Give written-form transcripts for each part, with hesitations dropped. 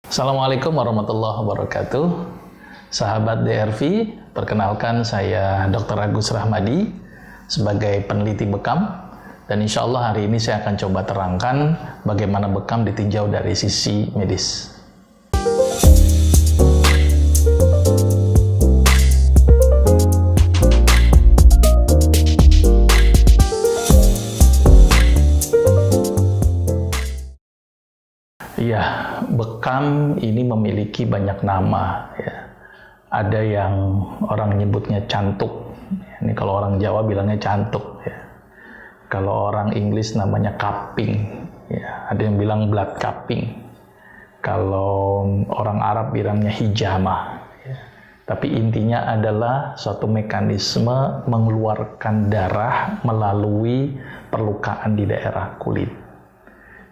Assalamualaikum warahmatullahi wabarakatuh. Sahabat DRV, perkenalkan saya Dr. Agus Rahmadi sebagai peneliti bekam, dan insya Allah hari ini saya akan coba terangkan bagaimana bekam ditinjau dari sisi medis. Ya, bekam ini memiliki banyak nama. Ya. Ada yang orang nyebutnya cantuk. Ini kalau orang Jawa bilangnya cantuk. Ya. Kalau orang Inggris namanya cupping. Ya. Ada yang bilang blood cupping. Kalau orang Arab bilangnya hijamah. Ya. Tapi intinya adalah suatu mekanisme mengeluarkan darah melalui perlukaan di daerah kulit.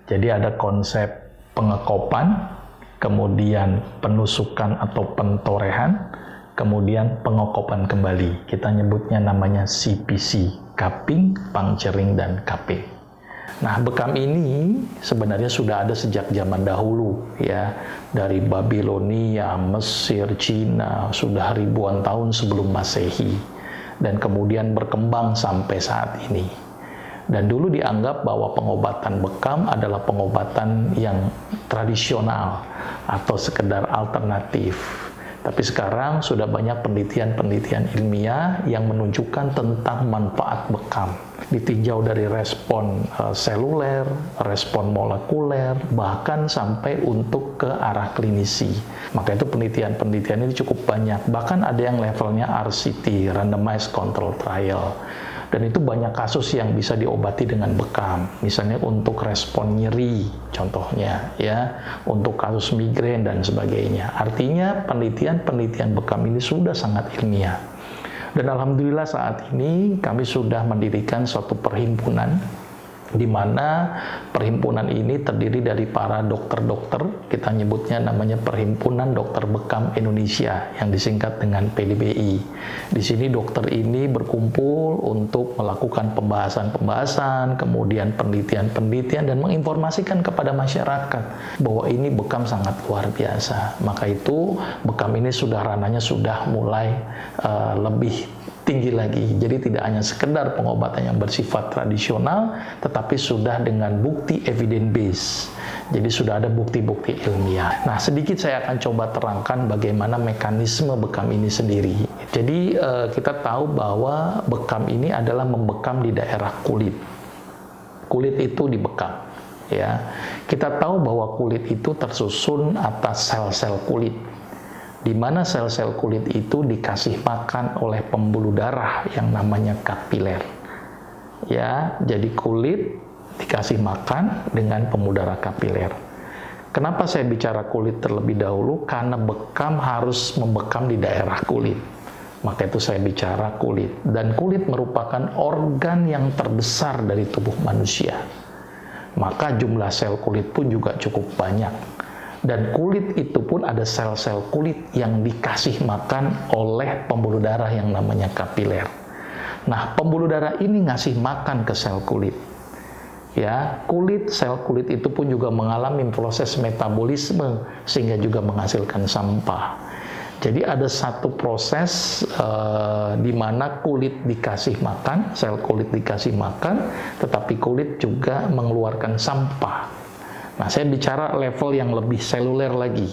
Jadi ada konsep pengekopan, kemudian penusukan atau pentorehan, kemudian pengekopan kembali. Kita nyebutnya namanya CPC, cupping, puncturing, dan cupping. Nah, bekam ini sebenarnya sudah ada sejak zaman dahulu, ya, dari Babilonia, Mesir, Cina, sudah ribuan tahun sebelum Masehi, dan kemudian berkembang sampai saat ini. Dan dulu dianggap bahwa pengobatan bekam adalah pengobatan yang tradisional atau sekedar alternatif. Tapi sekarang sudah banyak penelitian-penelitian ilmiah yang menunjukkan tentang manfaat bekam. Ditinjau dari respon seluler, respon molekuler, bahkan sampai untuk ke arah klinisi. Maka itu penelitian-penelitian ini cukup banyak. Bahkan ada yang levelnya RCT, Randomized Control Trial. Dan itu banyak kasus yang bisa diobati dengan bekam. Misalnya untuk respon nyeri, contohnya, ya, untuk kasus migrain dan sebagainya. Artinya penelitian-penelitian bekam ini sudah sangat ilmiah. Dan alhamdulillah saat ini kami sudah mendirikan suatu perhimpunan, di mana perhimpunan ini terdiri dari para dokter-dokter, kita nyebutnya namanya Perhimpunan Dokter Bekam Indonesia, yang disingkat dengan PDBI. Di sini dokter ini berkumpul untuk melakukan pembahasan-pembahasan, kemudian penelitian-penelitian, dan menginformasikan kepada masyarakat bahwa ini bekam sangat luar biasa. Maka itu bekam ini sudah ranahnya sudah mulai lebih tinggi lagi. Jadi tidak hanya sekedar pengobatan yang bersifat tradisional, tetapi sudah dengan bukti evidence base. Jadi sudah ada bukti-bukti ilmiah. Nah, sedikit saya akan coba terangkan bagaimana mekanisme bekam ini sendiri. Jadi kita tahu bahwa bekam ini adalah membekam di daerah kulit. Kulit itu dibekam. Ya, kita tahu bahwa kulit itu tersusun atas sel-sel kulit, di mana sel-sel kulit itu dikasih makan oleh pembuluh darah yang namanya kapiler. Ya, jadi kulit dikasih makan dengan pembuluh darah kapiler. Kenapa saya bicara kulit terlebih dahulu? Karena bekam harus membekam di daerah kulit. Maka itu saya bicara kulit. Dan kulit merupakan organ yang terbesar dari tubuh manusia. Maka jumlah sel kulit pun juga cukup banyak. Dan kulit itu pun ada sel-sel kulit yang dikasih makan oleh pembuluh darah yang namanya kapiler. Nah, pembuluh darah ini ngasih makan ke sel kulit. Ya, sel kulit itu pun juga mengalami proses metabolisme sehingga juga menghasilkan sampah. Jadi ada satu proses di mana kulit dikasih makan, sel kulit dikasih makan, tetapi kulit juga mengeluarkan sampah. Nah, saya bicara level yang lebih seluler lagi.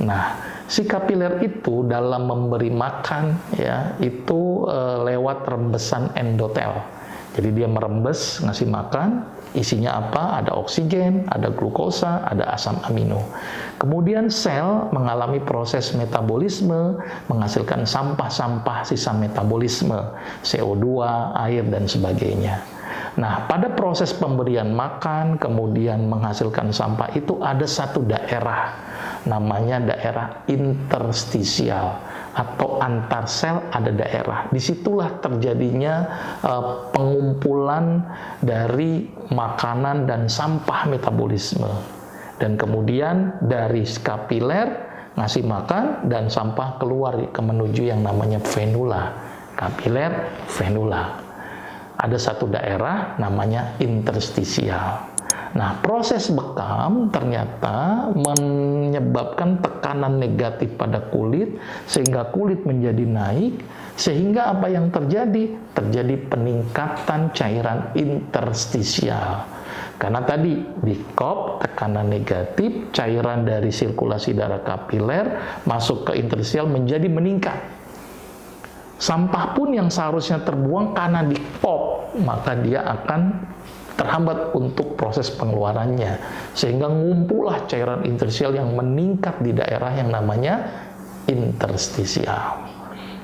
Nah, si kapiler itu dalam memberi makan, ya, itu lewat rembesan endotel. Jadi dia merembes, ngasih makan, isinya apa? Ada oksigen, ada glukosa, ada asam amino. Kemudian sel mengalami proses metabolisme, menghasilkan sampah-sampah sisa metabolisme, CO2, air, dan sebagainya. Nah, pada proses pemberian makan, kemudian menghasilkan sampah itu ada satu daerah, namanya daerah interstisial atau antar sel ada daerah. Disitulah terjadinya pengumpulan dari makanan dan sampah metabolisme. Dan kemudian dari kapiler ngasih makan dan sampah keluar ke menuju yang namanya venula. Kapiler, venula. Ada satu daerah namanya interstisial. Nah, proses bekam ternyata menyebabkan tekanan negatif pada kulit, sehingga kulit menjadi naik, sehingga apa yang terjadi? Terjadi peningkatan cairan interstisial. Karena tadi di kop tekanan negatif, cairan dari sirkulasi darah kapiler masuk ke interstisial menjadi meningkat. Sampah pun yang seharusnya terbuang karena di kop, maka dia akan terhambat untuk proses pengeluarannya, sehingga ngumpullah cairan interstisial yang meningkat di daerah yang namanya interstisial.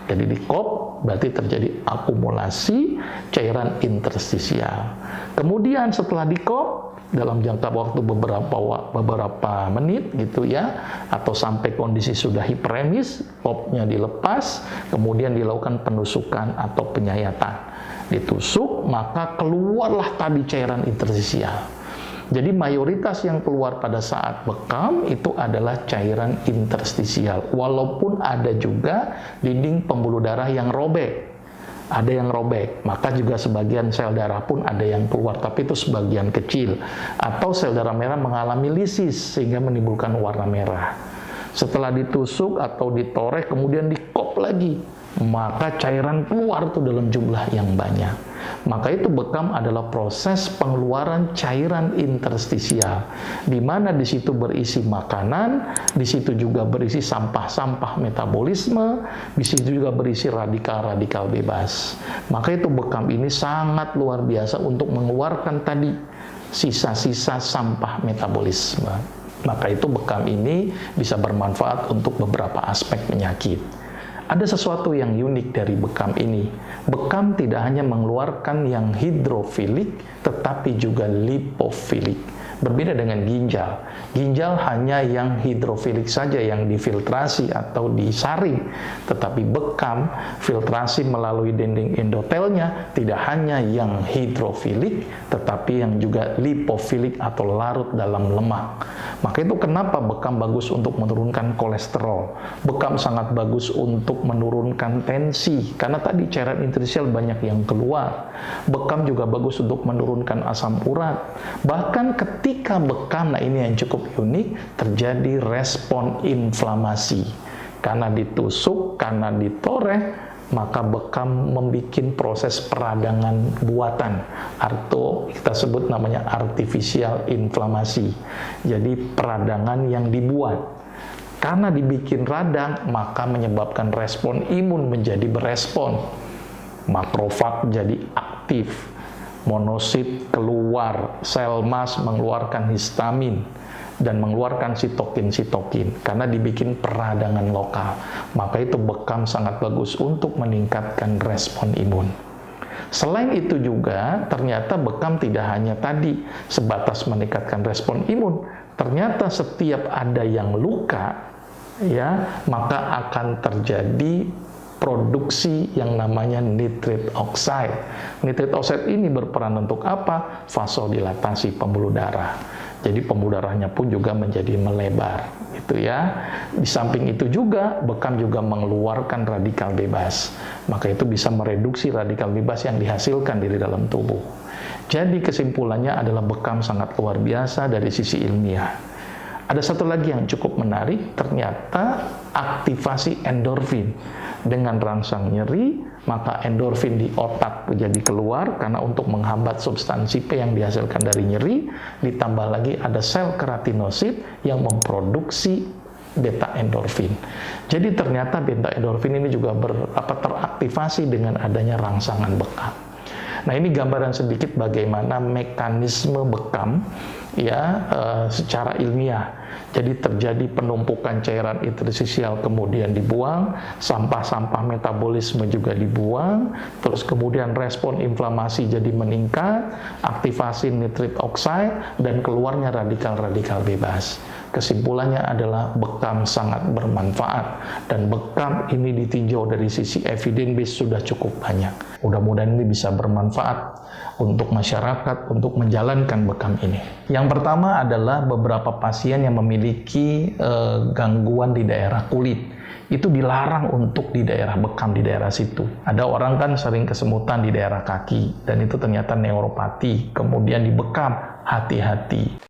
Jadi di kop berarti terjadi akumulasi cairan interstisial. Kemudian setelah di kop dalam jangka waktu beberapa menit gitu ya, atau sampai kondisi sudah hiperemis, kopnya dilepas, kemudian dilakukan penusukan atau penyayatan. Ditusuk, maka keluarlah tadi cairan interstisial. Jadi mayoritas yang keluar pada saat bekam itu adalah cairan interstisial. Walaupun ada juga dinding pembuluh darah yang robek. Ada yang robek, maka juga sebagian sel darah pun ada yang keluar, tapi itu sebagian kecil. Atau sel darah merah mengalami lisis sehingga menimbulkan warna merah. Setelah ditusuk atau ditoreh kemudian dikop lagi, maka cairan keluar tuh dalam jumlah yang banyak. Maka itu bekam adalah proses pengeluaran cairan interstisial, di mana di situ berisi makanan, di situ juga berisi sampah-sampah metabolisme, di situ juga berisi radikal-radikal bebas. Maka itu bekam ini sangat luar biasa untuk mengeluarkan tadi sisa-sisa sampah metabolisme. Maka itu bekam ini bisa bermanfaat untuk beberapa aspek penyakit. Ada sesuatu yang unik dari bekam ini. Bekam tidak hanya mengeluarkan yang hidrofilik, tetapi juga lipofilik. Berbeda dengan ginjal. Ginjal hanya yang hidrofilik saja yang difiltrasi atau disaring. Tetapi bekam, filtrasi melalui dinding endotelnya tidak hanya yang hidrofilik, tetapi yang juga lipofilik atau larut dalam lemak. Maka itu kenapa bekam bagus untuk menurunkan kolesterol. Bekam sangat bagus untuk menurunkan tensi, karena tadi cairan interstisial banyak yang keluar. Bekam juga bagus untuk menurunkan asam urat. Bahkan ketika bekam, nah ini yang cukup unik, terjadi respon inflamasi. Karena ditusuk, karena ditoreh, maka bekam membuat proses peradangan buatan, atau kita sebut namanya artificial inflamasi. Jadi peradangan yang dibuat. Karena dibikin radang, maka menyebabkan respon imun menjadi berespon. Makrofag jadi aktif, monosit keluar, sel mas mengeluarkan histamin, dan mengeluarkan sitokin karena dibikin peradangan lokal. Maka itu bekam sangat bagus untuk meningkatkan respon imun. Selain itu juga ternyata bekam tidak hanya tadi sebatas meningkatkan respon imun. Ternyata setiap ada yang luka ya, maka akan terjadi produksi yang namanya nitrit oxide. Nitrit oxide ini berperan untuk apa? Vasodilatasi pembuluh darah. Jadi pembuluh darahnya pun juga menjadi melebar, gitu ya. Di samping itu juga bekam juga mengeluarkan radikal bebas. Maka itu bisa mereduksi radikal bebas yang dihasilkan dari dalam tubuh. Jadi kesimpulannya adalah bekam sangat luar biasa dari sisi ilmiah. Ada satu lagi yang cukup menarik, ternyata aktivasi endorfin. Dengan rangsang nyeri, maka endorfin di otak menjadi keluar karena untuk menghambat substansi P yang dihasilkan dari nyeri, ditambah lagi ada sel keratinosit yang memproduksi beta endorfin. Jadi ternyata beta endorfin ini juga teraktivasi dengan adanya rangsangan bekam. Nah, ini gambaran sedikit bagaimana mekanisme bekam ya secara ilmiah. Jadi terjadi penumpukan cairan interstisial kemudian dibuang, sampah-sampah metabolisme juga dibuang, terus kemudian respon inflamasi jadi meningkat, aktivasi nitrit oxide, dan keluarnya radikal-radikal bebas. Kesimpulannya adalah bekam sangat bermanfaat, dan bekam ini ditinjau dari sisi evidence base sudah cukup banyak. Mudah-mudahan ini bisa bermanfaat untuk masyarakat untuk menjalankan bekam ini. Yang pertama adalah beberapa pasien yang memiliki gangguan di daerah kulit. Itu dilarang untuk di daerah bekam, di daerah situ. Ada orang kan sering kesemutan di daerah kaki, dan itu ternyata neuropati, kemudian di bekam, hati-hati.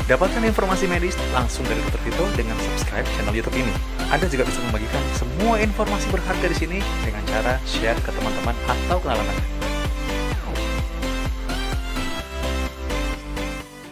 Dapatkan informasi medis langsung dari Dr. Vito dengan subscribe channel YouTube ini. Anda juga bisa membagikan semua informasi berharga di sini dengan cara share ke teman-teman atau kenalan Anda.